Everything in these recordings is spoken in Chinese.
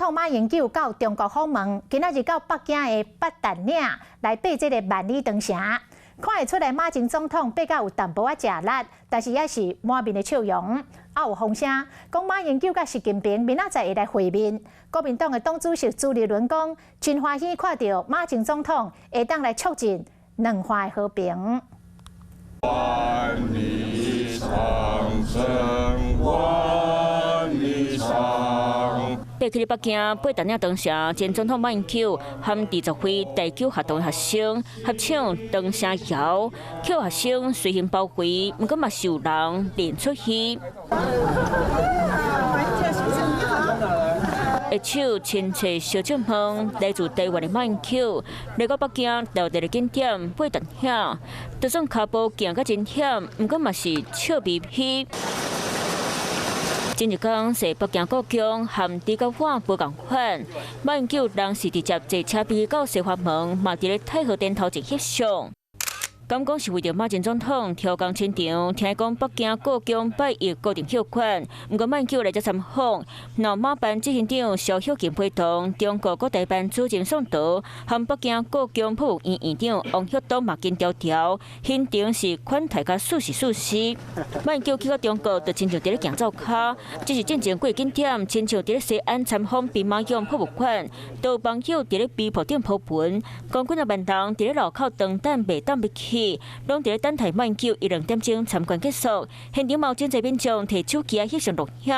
统马英九到中国访问，今仔日到北京的北淡岭来爬这个万里长城。看会出来，马前总统爬到有淡薄仔食力，但是也是满面的笑容。有风声讲马英九甲习近平明仔载会来会面。国民党的党主席朱立伦讲，真欢喜看到马前总统会当来促进两岸的和平。万里长征，万里长。爬去北京八达岭长城，前总统马英九和李作辉第9学堂学生合唱《长城谣》，叫学生随行包围，不过嘛是有人练出去。一手亲切小酒饭，来自台湾的马英九来到北京到地的景点八达岭，就算脚步行到真险，不过嘛是笑眯眯。今日讲是北京故宫和地高湾不共款，马英九人是直接坐车飞到西华门，嘛伫咧太和殿头前翕相。敢讲是为着马前总统调工亲场，听讲北京故宫拜谒固定票款，不过马英九来这参访，那马办执行长肖秀琴陪同，中国各台办主任宋德和北京故宫副务院院长王旭东嘛跟调调，现场是款待甲舒适。马英九去到中国，就亲像伫咧行走卡，只是进前过景点，亲像伫咧西安参访兵马俑博物馆，都有网友伫咧微博顶铺文，讲几啊万人伫咧路口长等袂当要去。拢伫咧等待马英九1、2点钟参观结束，现场有真侪民众摕手机翕相录影，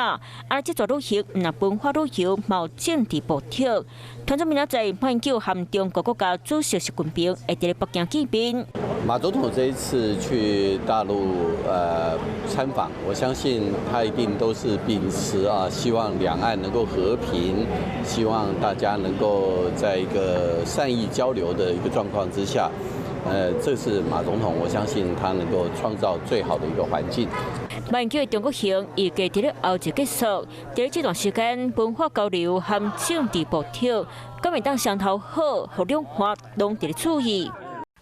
这座旅行毋若文化旅游，有政治布条。团长明仔载，马英九和中国国家主席习近平会伫咧北京见面。马总统这一次去大陆参访，我相信他一定都是秉持希望两岸能够和平，希望大家能够在一个善意交流的一个状况之下。这是马总统，我相信他能够创造最好的一个环境。马英九的中国行预计伫咧后日结束，伫咧这段时间，文化交流和政治布条，敢会当上头好，互两岸拢伫咧注意。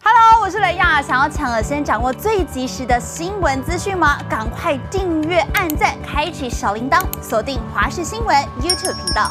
Hello， 我是雷亚，想要抢而先掌握最及时的新闻资讯吗？赶快订阅、按赞、开启小铃铛，锁定华视新闻 YouTube 频道。